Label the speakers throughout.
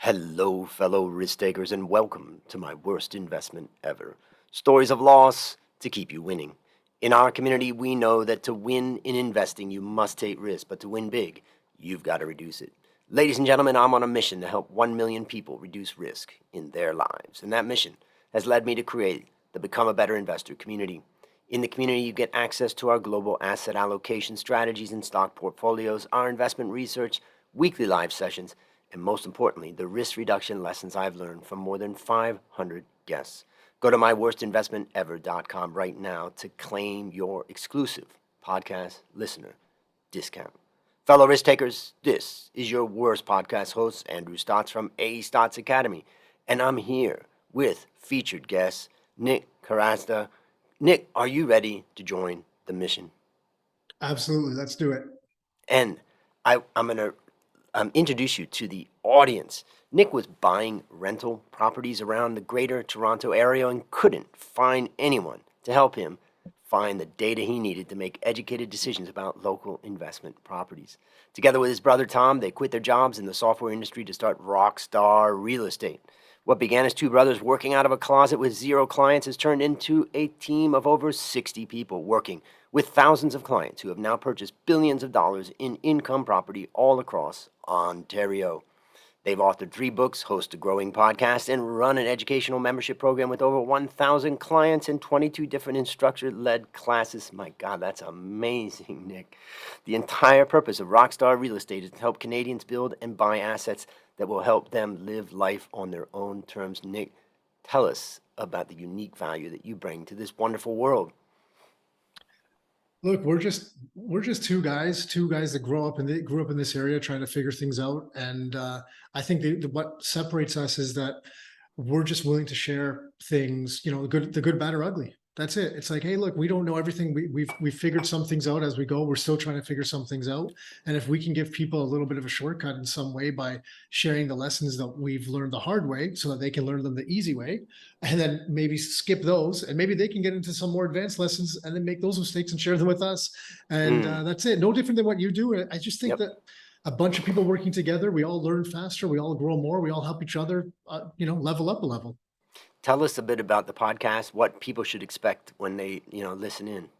Speaker 1: Hello, fellow risk takers, and welcome to my worst investment ever. Stories of loss to keep you winning. In our community, we know that to win in investing, you must take risk, but to win big, you've got to reduce it. Ladies and gentlemen, I'm on a mission to help 1 million people reduce risk in their lives, and that mission has led me to create the Become a Better Investor community. In the community, you get access to our global asset allocation strategies and stock portfolios, our investment research, weekly live sessions, and most importantly, the risk reduction lessons I've learned from more than 500 guests. Go to myworstinvestmentever.com right now to claim your exclusive podcast listener discount. Fellow risk takers, this is your worst podcast host, Andrew Stotz from A Stotz Academy, and I'm here with featured guest Nick Karadza. Nick, are you ready to join the mission?
Speaker 2: Absolutely. Let's do it.
Speaker 1: And I'm going to introduce you to the audience. Nick was buying rental properties around the greater Toronto area and couldn't find anyone to help him find the data he needed to make educated decisions about local investment properties. Together with his brother Tom, they quit their jobs in the software industry to start Rockstar Real Estate. What began as two brothers working out of a closet with 0 clients has turned into a team of over 60 people working with thousands of clients who have now purchased billions of dollars in income property all across Ontario. They've authored 3 books, host a growing podcast, and run an educational membership program with over 1,000 clients and 22 different instructor-led classes. My God, that's amazing, Nick. The entire purpose of Rockstar Real Estate is to help Canadians build and buy assets that will help them live life on their own terms. Nick, tell us about the unique value that you bring to this wonderful world.
Speaker 2: Look, we're just two guys that grew up in this area trying to figure things out. And I think what separates us is that we're just willing to share things, the good, bad, or ugly. That's it. It's like, hey, look, we don't know everything. We've figured some things out as we go. We're still trying to figure some things out. And if we can give people a little bit of a shortcut in some way by sharing the lessons that we've learned the hard way so that they can learn them the easy way, and then maybe skip those, and maybe they can get into some more advanced lessons and then make those mistakes and share them with us. And that's it. No different than what you do. I just think
Speaker 1: Yep.
Speaker 2: that a bunch of people working together, we all learn faster, we all grow more, we all help each other, level up a level.
Speaker 1: Tell us a bit about the podcast, what people should expect when they, listen in.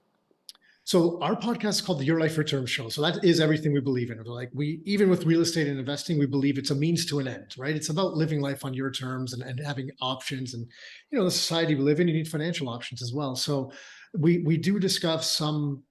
Speaker 2: So our podcast is called the Your Life Return Show. So that is everything we believe in. Like even with real estate and investing, we believe it's a means to an end, right? It's about living life on your terms and having options. And the society we live in, you need financial options as well. So we do discuss some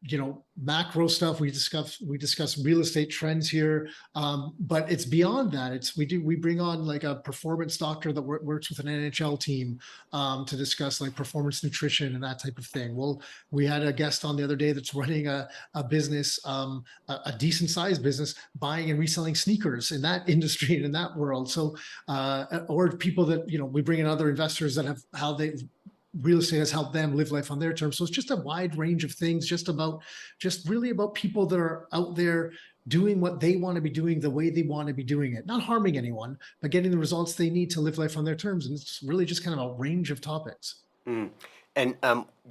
Speaker 2: macro stuff. We discuss real estate trends here, but it's beyond that. We bring on like a performance doctor that works with an NHL team to discuss like performance nutrition and that type of thing. Well, we had a guest on the other day that's running a business, a decent sized business, buying and reselling sneakers in that industry and in that world. So or people that we bring in other investors that have how they real estate has helped them live life on their terms. So it's just a wide range of things, just really about people that are out there doing what they want to be doing the way they want to be doing it, not harming anyone, but getting the results they need to live life on their terms. And it's really just kind of a range of topics.
Speaker 1: Mm. And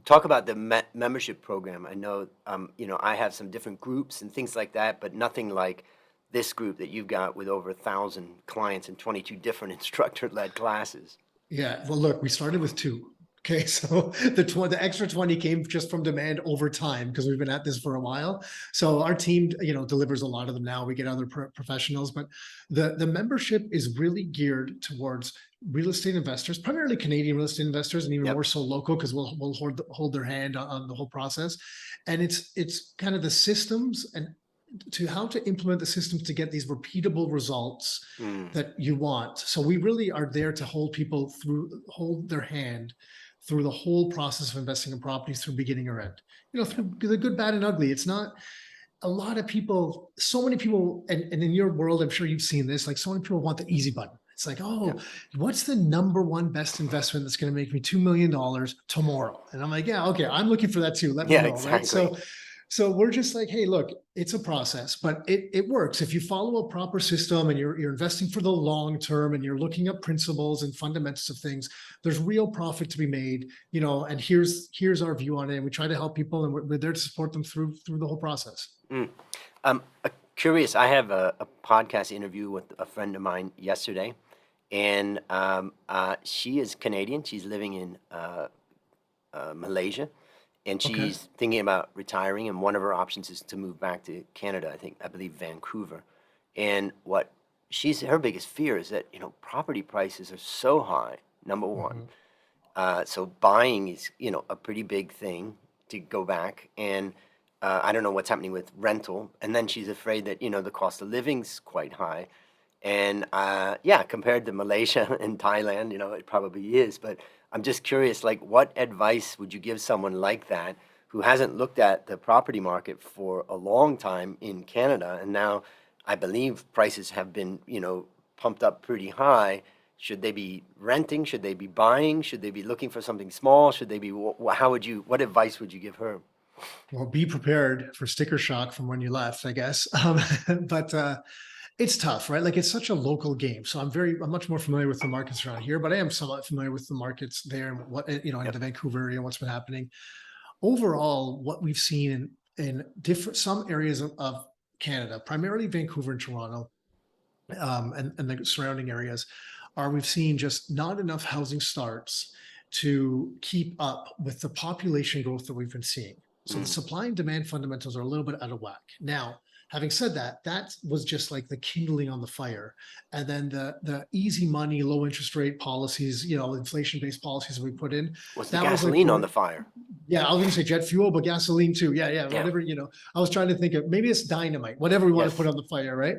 Speaker 1: talk about the membership program. I know, I have some different groups and things like that, but nothing like this group that you've got with over 1,000 clients and 22 different instructor-led classes.
Speaker 2: Yeah. Well, look, we started with 2. Okay, so the extra 20 came just from demand over time because we've been at this for a while. So our team, delivers a lot of them now. We get other professionals, but the membership is really geared towards real estate investors, primarily Canadian real estate investors, and even
Speaker 1: Yep.
Speaker 2: more so local because we'll hold their hand on the whole process. And it's kind of the systems and to how to implement the systems to get these repeatable results
Speaker 1: Mm.
Speaker 2: that you want. So we really are there to hold their hand through the whole process of investing in properties through beginning or end, through the good, bad, and ugly. It's not a lot of people, so many people, and in your world, I'm sure you've seen this, like so many people want the easy button. It's like, oh,
Speaker 1: Yep.
Speaker 2: what's the number one best investment that's going to make me $2 million tomorrow? And I'm like, yeah, okay, I'm looking for that too. Let me
Speaker 1: Yeah,
Speaker 2: know, right?
Speaker 1: exactly.
Speaker 2: So we're just like, hey, look, it's a process, but it works. If you follow a proper system and you're investing for the long term and you're looking up principles and fundamentals of things, there's real profit to be made, and here's our view on it. And we try to help people and we're there to support them through the whole process.
Speaker 1: Mm. Curious, I have a podcast interview with a friend of mine yesterday, and she is Canadian. She's living in Malaysia, and
Speaker 2: Okay.
Speaker 1: she's thinking about retiring. And one of her options is to move back to Canada. I believe Vancouver. And what her biggest fear is that property prices are so high. Number one,
Speaker 2: Hmm.
Speaker 1: so buying is a pretty big thing to go back, and I don't know what's happening with rental. And then she's afraid that the cost of living's quite high, and yeah, compared to Malaysia and Thailand, it probably is. But I'm just curious, like, what advice would you give someone like that who hasn't looked at the property market for a long time in Canada, and now I believe prices have been, pumped up pretty high. Should they be renting? Should they be buying? Should they be looking for something small? Should they be, what advice would you give her?
Speaker 2: Well, be prepared for sticker shock from when you left, I guess. But it's tough, right? Like it's such a local game. So I'm much more familiar with the markets around here, but I am somewhat familiar with the markets there and what, in
Speaker 1: Yep.
Speaker 2: the Vancouver area, what's been happening. Overall, what we've seen in different, some areas of Canada, primarily Vancouver and Toronto, and the surrounding areas, are we've seen just not enough housing starts to keep up with the population growth that we've been seeing. So the
Speaker 1: Mm,
Speaker 2: supply and demand fundamentals are a little bit out of whack. Now, having said that, that was just like the kindling on the fire. And then the easy money, low interest rate policies, inflation-based policies that we put in,
Speaker 1: was the
Speaker 2: that was like
Speaker 1: gasoline on the fire?
Speaker 2: yeah, I was gonna say jet fuel, but gasoline too. Yeah, yeah,
Speaker 1: Yeah.
Speaker 2: whatever, I was trying to think of maybe it's dynamite, whatever we want to put
Speaker 1: Yes.
Speaker 2: on the fire, right?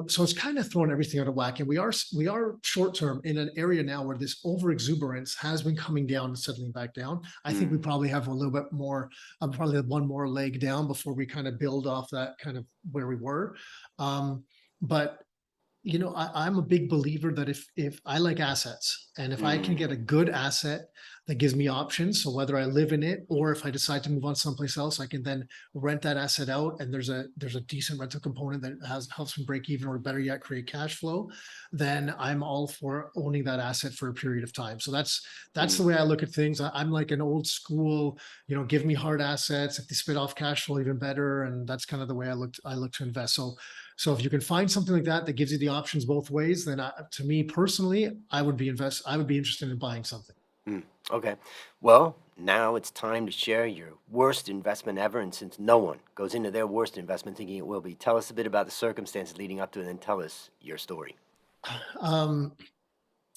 Speaker 2: So it's kind of throwing everything out of whack. And we are short term in an area now where this over exuberance has been coming down and settling back down. I think
Speaker 1: Mm,
Speaker 2: we probably have a little bit more, probably one more leg down before we kind of build off that kind of where we were. But I'm a big believer that if I like assets and if I can
Speaker 1: mm,
Speaker 2: get a good asset that gives me options, so whether I live in it or if I decide to move on someplace else, I can then rent that asset out and there's a decent rental component that helps me break even or better yet create cash flow, then I'm all for owning that asset for a period of time. So that's
Speaker 1: mm,
Speaker 2: the way I look at things. I'm like an old school, give me hard assets. If they spit off cash flow, even better. And that's kind of the way I look to invest. So if you can find something like that that gives you the options both ways, then to me personally, I would be interested in buying something.
Speaker 1: mm. Okay. Well, now it's time to share your worst investment ever. And since no one goes into their worst investment thinking it will be, tell us a bit about the circumstances leading up to it and then tell us your story.
Speaker 2: Um,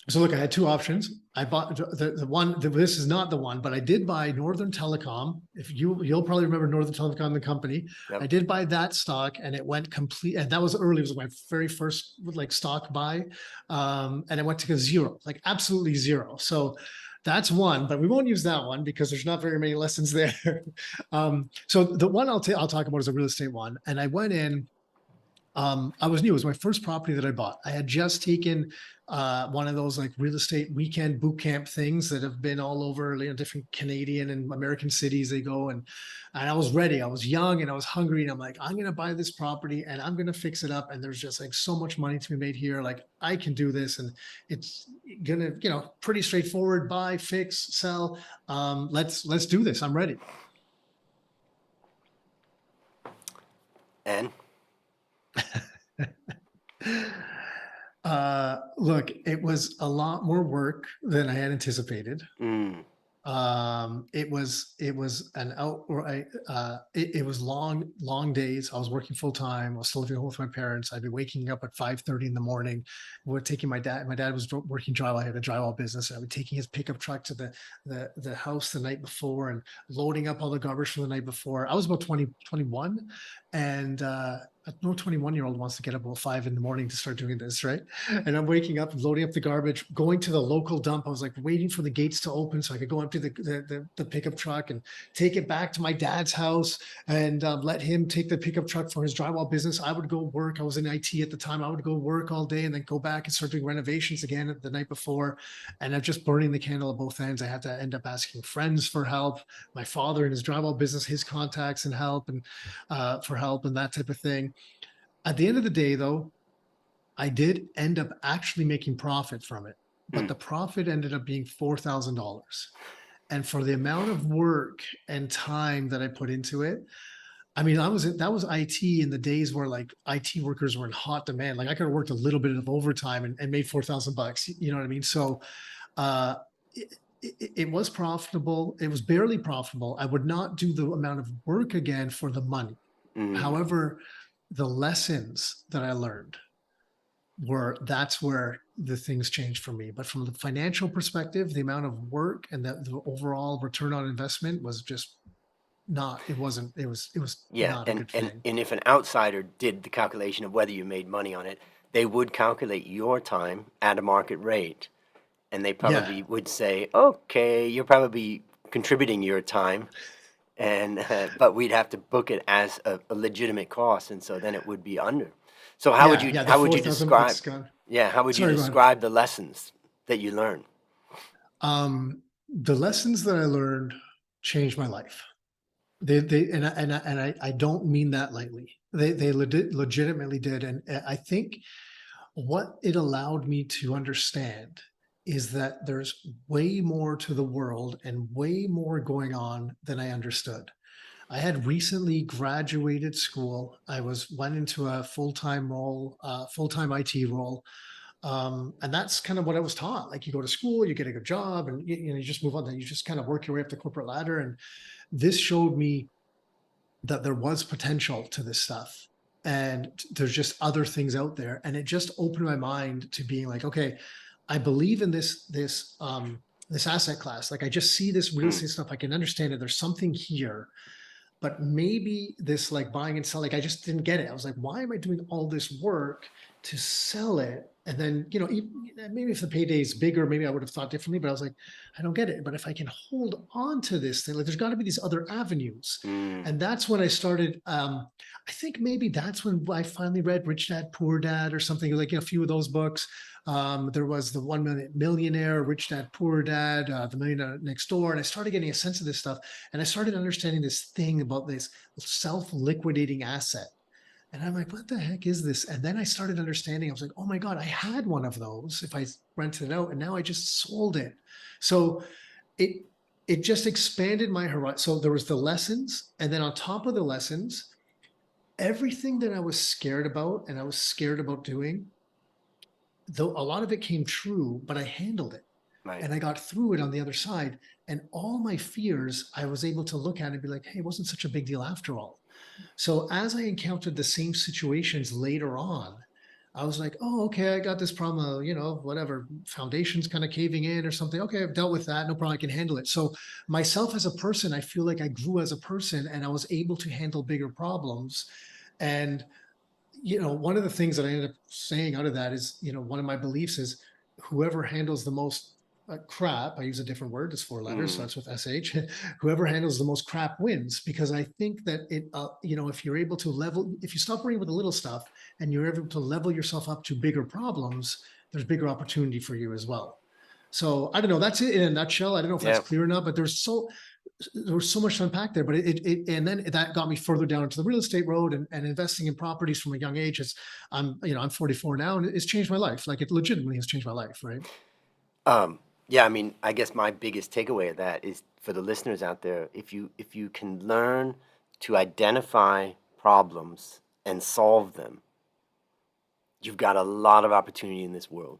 Speaker 2: so look, I had two options. I bought the one. This is not the one, but I did buy Northern Telecom. If you'll probably remember Northern Telecom, the company. I
Speaker 1: Yep.
Speaker 2: did buy that stock, and it went complete. And that was early. It was my very first like stock buy, and it went to zero, like absolutely zero. So that's one, but we won't use that one because there's not very many lessons there. So the one I'll talk about is a real estate one, and I went in. I was new. It was my first property that I bought. I had just taken one of those like real estate weekend boot camp things that have been all over, different Canadian and American cities they go. And I was ready. I was young and I was hungry. And I'm like, I'm going to buy this property and I'm going to fix it up. And there's just like so much money to be made here. Like I can do this. And it's going to, pretty straightforward, buy, fix, sell. Let's do this. I'm ready.
Speaker 1: And
Speaker 2: Look, it was a lot more work than I had anticipated.
Speaker 1: mm,
Speaker 2: It was an outright it was long days. I was working full time. I was still living home with my parents. I'd be waking up at 5:30 in the morning. We're taking my dad was working drywall. I had a drywall business. I'd be taking his pickup truck to the house the night before and loading up all the garbage from the night before. I was about 20 21, and no 21-year-old wants to get up about 5 in the morning to start doing this, right? And I'm waking up, loading up the garbage, going to the local dump. I was like waiting for the gates to open so I could go empty the pickup truck and take it back to my dad's house and let him take the pickup truck for his drywall business. I would go work. I was in IT at the time. I would go work all day and then go back and start doing renovations again the night before. And I'm just burning the candle at both ends. I had to end up asking friends for help, my father in his drywall business, his contacts and help and for help and that type of thing. At the end of the day, though, I did end up actually making profit from it, but
Speaker 1: mm,
Speaker 2: the profit ended up being $4,000. And for the amount of work and time that I put into it, I mean, that was IT in the days where like IT workers were in hot demand. Like I could have worked a little bit of overtime and made $4,000. You know what I mean? So uh, it was profitable. It was barely profitable. I would not do the amount of work again for the money.
Speaker 1: Mm,
Speaker 2: However, the lessons that I learned that's where the things changed for me. But from the financial perspective, the amount of work and the overall return on investment was just not, it was
Speaker 1: yeah,
Speaker 2: not a good thing.
Speaker 1: and if an outsider did the calculation of whether you made money on it, they would calculate your time at a market rate, and they
Speaker 2: Yeah.
Speaker 1: probably would say, okay, you're probably contributing your time, and but we'd have to book it as a legitimate cost, and so then it would be under. So
Speaker 2: Yeah. Yeah. The
Speaker 1: how would you
Speaker 2: 4,000
Speaker 1: describe,
Speaker 2: bucks gone.
Speaker 1: yeah, how would you
Speaker 2: Sorry, go ahead.
Speaker 1: describe the lessons that you learned?
Speaker 2: The lessons that I learned changed my life. I don't mean that lightly. They legitimately did. And I think what it allowed me to understand is that there's way more to the world and way more going on than I understood. I had recently graduated school. I went into a full-time role, full-time IT role. And that's kind of what I was taught. Like you go to school, you get a good job, and you just move on. Then you just kind of work your way up the corporate ladder. And this showed me that there was potential to this stuff, and there's just other things out there. And it just opened my mind to being like, okay, I believe in this asset class. Like I just see this real
Speaker 1: Mm,
Speaker 2: estate stuff. I can understand it. There's something here, but maybe this like buying and selling, like I just didn't get it. I was like, why am I doing all this work to sell it? And then, maybe if the payday is bigger, maybe I would have thought differently, but I was like, I don't get it. But if I can hold on to this thing, like there's got to be these other avenues.
Speaker 1: mm,
Speaker 2: And that's when I started. I think maybe that's when I finally read Rich Dad, Poor Dad or something like a few of those books. There was the 1 Minute Millionaire, Rich Dad, Poor Dad, The Millionaire Next Door. And I started getting a sense of this stuff. And I started understanding this thing about this self-liquidating asset. And I'm like, what the heck is this? And then I started understanding. I was like, oh my God, I had one of those if I rented it out, and now I just sold it. So it it just expanded my horizon. So there was the lessons, and then on top of the lessons, everything that I was scared about and I was scared about doing, though a lot of it came true, but I handled it
Speaker 1: right.
Speaker 2: and I got through it on the other side. And all my fears, I was able to look at and be like, hey, it wasn't such a big deal after all. So as I encountered the same situations later on, I was like, oh, okay, I got this problem, whatever, foundation's kind of caving in or something. Okay, I've dealt with that. No problem, I can handle it. So myself as a person, I feel like I grew as a person and I was able to handle bigger problems. And one of the things that I ended up saying out of that is, one of my beliefs is whoever handles the most crap, I use a different word, it's 4 letters,
Speaker 1: Mm,
Speaker 2: starts with SH, whoever handles the most crap wins. Because I think that if you're able to if you stop worrying with the little stuff and you're able to level yourself up to bigger problems, there's bigger opportunity for you as well. So I don't know, that's it in a nutshell. I don't know if that's
Speaker 1: yeah.
Speaker 2: clear enough, but there was so much to unpack there. But and then that got me further down into the real estate road and investing in properties from a young age. I'm 44 now, and it's changed my life. Like it legitimately has changed my life, right?
Speaker 1: Yeah, I mean, I guess my biggest takeaway of that is for the listeners out there, if you can learn to identify problems and solve them, you've got a lot of opportunity in this world.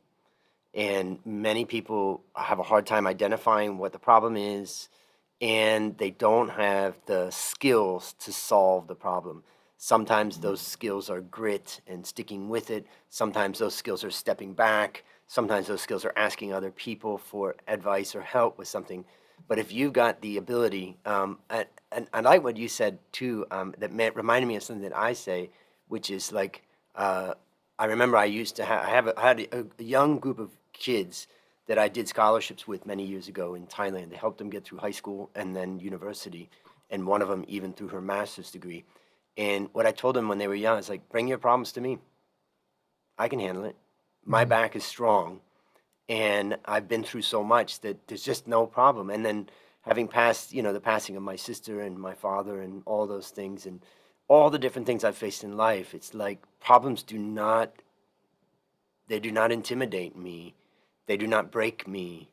Speaker 1: And many people have a hard time identifying what the problem is, and they don't have the skills to solve the problem. Sometimes those skills are grit and sticking with it. Sometimes those skills are stepping back. Sometimes those skills are asking other people for advice or help with something. But if you've got the ability, and I like what you said too, reminded me of something that I say, which is like, I remember I used to I had a young group of kids that I did scholarships with many years ago in Thailand. They helped them get through high school and then university, and one of them even through her master's degree. And what I told them when they were young is like, bring your problems to me. I can handle it. My
Speaker 2: Mhm.
Speaker 1: back is strong, and I've been through so much that there's just no problem. And then having passed, the passing of my sister and my father and all those things and all the different things I've faced in life, it's like problems do not intimidate me. They do not break me.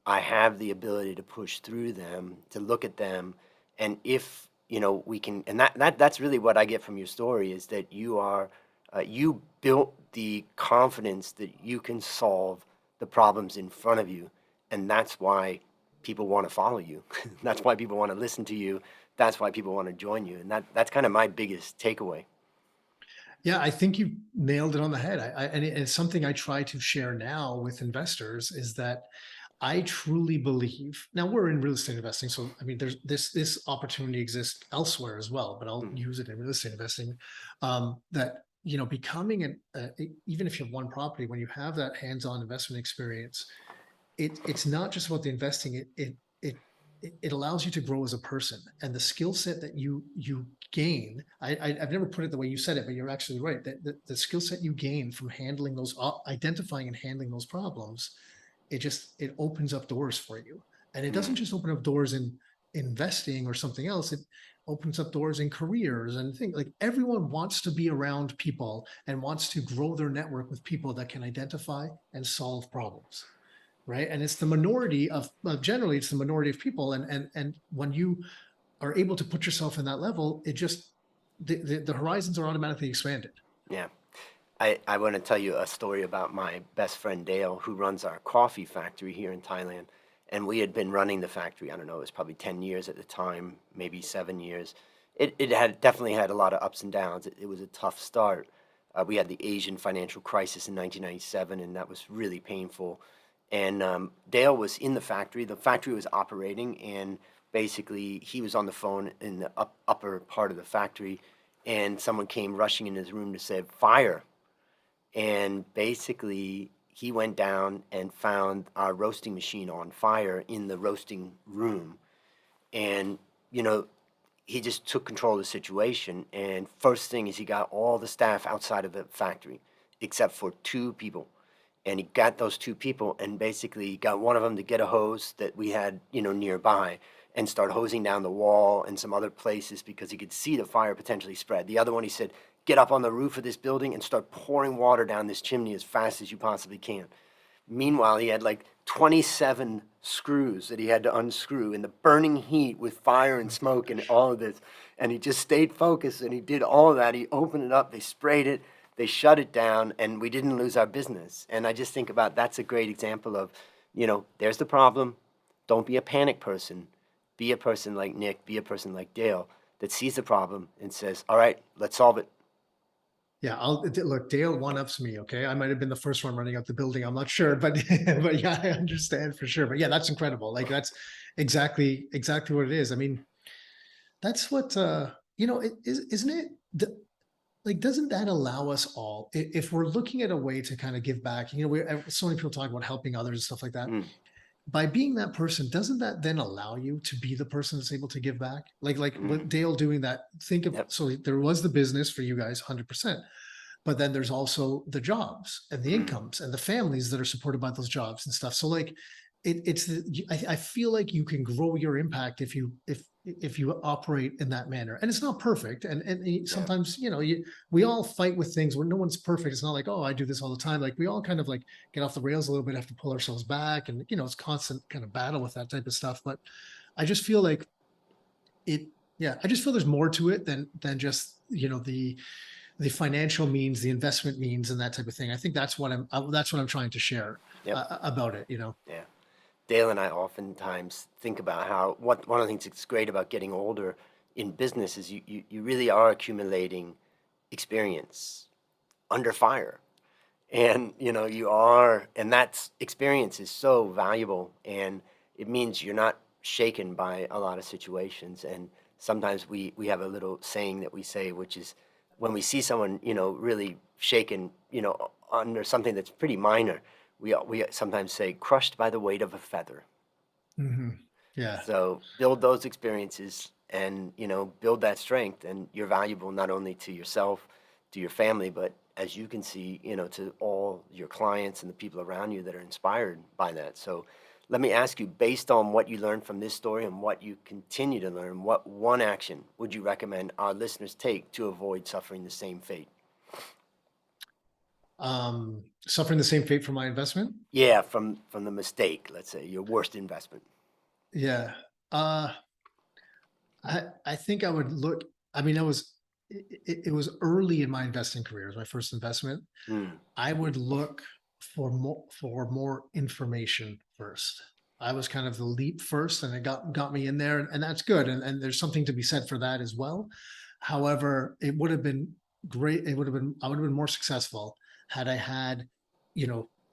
Speaker 1: I have the ability to push through them, to look at them, and if we can, and that's really what I get from your story is that you built the confidence that you can solve the problems in front of you, and that's why people want to follow you. That's why people want to listen to you. That's why people want to join you, and that's kind of my biggest takeaway.
Speaker 2: Yeah, I think you nailed it on the head. And it's something I try to share now with investors is that I truly believe now we're in real estate investing. So, I mean, there's this opportunity exists elsewhere as well, but I'll
Speaker 1: Mm,
Speaker 2: use it in real estate investing. That, becoming even if you have one property, when you have that hands-on investment experience, it's not just about the investing. It it allows you to grow as a person, and the skill set that you gain. I've never put it the way you said it, but you're actually right. That the skill set you gain from handling those, identifying and handling those problems, it opens up doors for you, and it doesn't
Speaker 1: mm,
Speaker 2: just open up doors in investing or something else. It opens up doors in careers and things. Like, everyone wants to be around people and wants to grow their network with people that can identify and solve problems, right? And it's the minority of, generally it's the minority of people, and when you are able to put yourself in that level, it just, the horizons are automatically expanded.
Speaker 1: yeah. I want to tell you a story about my best friend Dale, who runs our coffee factory here in Thailand. And we had been running the factory, I don't know, it was probably 10 years at the time, maybe 7 years. It had definitely had a lot of ups and downs. It was a tough start. We had the Asian financial crisis in 1997, and that was really painful. And Dale was in the factory. The factory was operating, and basically he was on the phone in the upper part of the factory, and someone came rushing in his room to say, "Fire." And basically, he went down and found our roasting machine on fire in the roasting room. And, you know, he just took control of the situation. And first thing is he got all the staff outside of the factory, except for two people. And he got those two people and basically got one of them to get a hose that we had, nearby and start hosing down the wall and some other places because he could see the fire potentially spread. The other one, he said, get up on the roof of this building and start pouring water down this chimney as fast as you possibly can. Meanwhile, he had like 27 screws that he had to unscrew in the burning heat with fire and
Speaker 2: My
Speaker 1: smoke and
Speaker 2: gosh.
Speaker 1: all of this. And he just stayed focused and he did all of that. He opened it up, they sprayed it, they shut it down, and we didn't lose our business. And I just think about that's a great example of, there's the problem. Don't be a panic person. Be a person like Nick, be a person like Dale that sees the problem and says, all right, let's solve it.
Speaker 2: Yeah, look. Dale one ups me. Okay, I might have been the first one running out the building. I'm not sure, but but yeah, I understand for sure. But yeah, that's incredible. Like, that's exactly what it is. I mean, that's what, isn't it? Like, doesn't that allow us all, if we're looking at a way to kind of give back? So many people talk about helping others and stuff like that.
Speaker 1: Mm,
Speaker 2: By being that person, doesn't that then allow you to be the person that's able to give back? Like what
Speaker 1: mm,
Speaker 2: Dale doing that. Think of,
Speaker 1: yep.
Speaker 2: so there was the business for you guys, 100%. But then there's also the jobs and the
Speaker 1: Mm,
Speaker 2: incomes and the families that are supported by those jobs and stuff. So, like, I feel like you can grow your impact if you operate in that manner. And it's not perfect, and
Speaker 1: yeah.
Speaker 2: sometimes, we all fight with things where no one's perfect. It's not like, oh, I do this all the time. Like, we all kind of like get off the rails a little bit, have to pull ourselves back, and it's constant kind of battle with that type of stuff. But I just feel like it yeah, I just feel there's more to it than just, the financial means, the investment means, and that type of thing. I think that's what I'm trying to share,
Speaker 1: Yep.
Speaker 2: about it.
Speaker 1: Yeah. Dale and I oftentimes think about how one of the things that's great about getting older in business is you really are accumulating experience under fire. And you are, and that's experience is so valuable, and it means you're not shaken by a lot of situations. And sometimes we have a little saying that we say, which is when we see someone really shaken under something that's pretty minor, we sometimes say crushed by the weight of a feather.
Speaker 2: Hmm. Yeah.
Speaker 1: So build those experiences and, build that strength, and you're valuable not only to yourself, to your family, but as you can see, to all your clients and the people around you that are inspired by that. So let me ask you, based on what you learned from this story and what you continue to learn, what one action would you recommend our listeners take to avoid suffering the same fate?
Speaker 2: Suffering the same fate for my investment.
Speaker 1: Yeah, from the mistake, let's say, your worst investment.
Speaker 2: Yeah. uh I think I would look. I mean, it was early in my investing career. It was my first investment.
Speaker 1: Hmm.
Speaker 2: I would look for more information first. I was kind of the leap first, and it got me in there, and that's good. And there's something to be said for that as well. However, it would have been great. It would have been I would have been more successful had I had,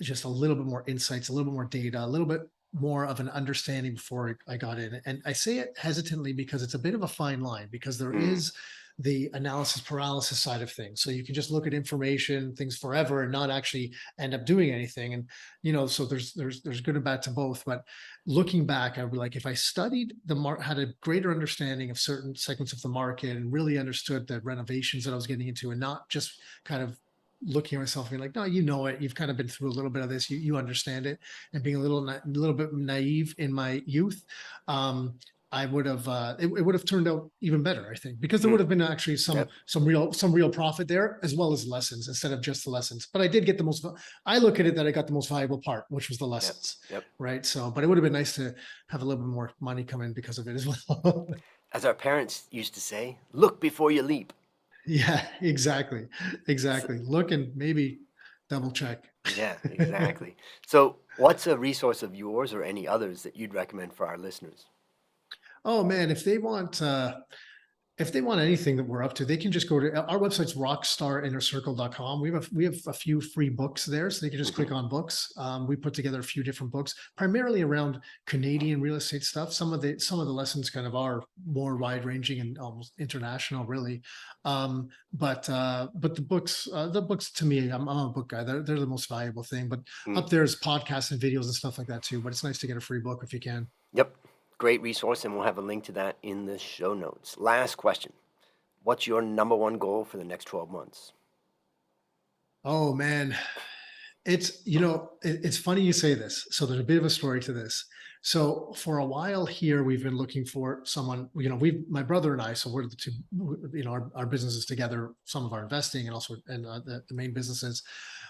Speaker 2: just a little bit more insights, a little bit more data, a little bit more of an understanding before I got in. And I say it hesitantly because it's a bit of a fine line, because there
Speaker 1: Hmm.
Speaker 2: is the analysis paralysis side of things. So you can just look at information, things forever and not actually end up doing anything. And so there's good and bad to both. But looking back, I would be like, if I studied had a greater understanding of certain segments of the market and really understood the renovations that I was getting into, and not just kind of looking at myself and being like, no, you've kind of been through a little bit of this, you understand it, and being a little bit naive in my youth. I would have it would have turned out even better, I think, because there
Speaker 1: Hmm.
Speaker 2: would have been actually
Speaker 1: Yep.
Speaker 2: some real profit there, as well as lessons instead of just the lessons. But I did get the most. I look at it that I got the most valuable part, which was the
Speaker 1: Yep.
Speaker 2: lessons,
Speaker 1: Yep.
Speaker 2: right? So, but it would have been nice to have a little bit more money come in because of it as well.
Speaker 1: As our parents used to say, look before you leap.
Speaker 2: Yeah, exactly,
Speaker 1: So,
Speaker 2: exactly. Look and maybe double check.
Speaker 1: yeah, exactly. So, what's a resource of yours or any others that you'd recommend for our listeners?
Speaker 2: Oh man, if they want anything that we're up to, they can just go to our website's rockstarinnercircle.com. We have a few free books there, so they can just
Speaker 1: Hmm.
Speaker 2: click on books. We put together a few different books, primarily around Canadian real estate stuff. Some of the lessons kind of are more wide ranging and almost international, really. But the books to me, I'm a book guy. They're the most valuable thing. But
Speaker 1: Mm.
Speaker 2: up there's podcasts and videos and stuff like that too. But it's nice to get a free book if you can.
Speaker 1: Yep. Great resource, and we'll have a link to that in the show notes. Last question. What's your number one goal for the next 12 months?
Speaker 2: Oh man, it's funny you say this. So there's a bit of a story to this. So for a while here, we've been looking for someone. My brother and I. So we're the two. Our businesses together. Some of our investing and also the main businesses.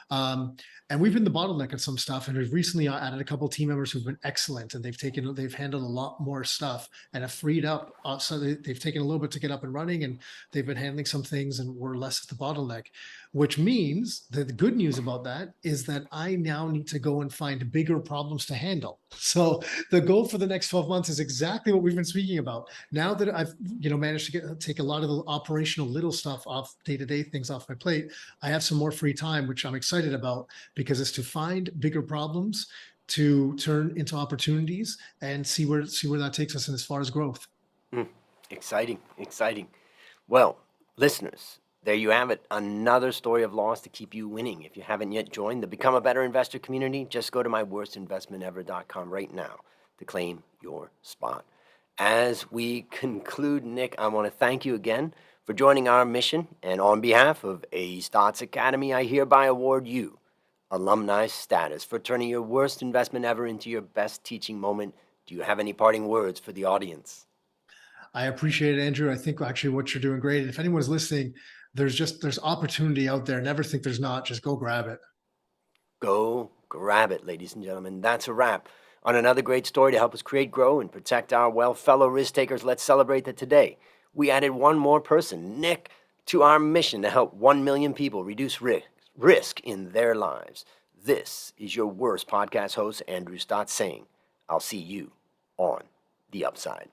Speaker 2: Um, and we've been the bottleneck at some stuff, and we've recently added a couple of team members who've been excellent, and they've handled a lot more stuff and have freed up. So they've taken a little bit to get up and running, and they've been handling some things, and we're less at the bottleneck. Which means that the good news about that is that I now need to go and find bigger problems to handle. So the goal for the next 12 months is exactly what we've been speaking about. Now that I've managed to take a lot of the operational little stuff off, day-to-day things off my plate, I have some more free time, which I'm excited about, because it's to find bigger problems to turn into opportunities and see where that takes us in as far as growth.
Speaker 1: Mm. Exciting, exciting. Well, listeners, there you have it. Another story of loss to keep you winning. If you haven't yet joined the Become a Better Investor community, just go to myworstinvestmentever.com right now to claim your spot. As we conclude, Nick, I want to thank you again for joining our mission. And on behalf of A Stotz Academy, I hereby award you alumni status for turning your worst investment ever into your best teaching moment. Do you have any parting words for the audience?
Speaker 2: I appreciate it, Andrew. I think actually what you're doing great. And if anyone's listening, there's opportunity out there. Never think there's not. Just go grab it.
Speaker 1: Go grab it, ladies and gentlemen. That's a wrap on another great story to help us create, grow, and protect our wealth. Fellow risk takers, let's celebrate that today we added one more person, Nick, to our mission to help 1 million people reduce risk in their lives. This is your worst podcast host, Andrew Stotz, saying, I'll see you on the upside.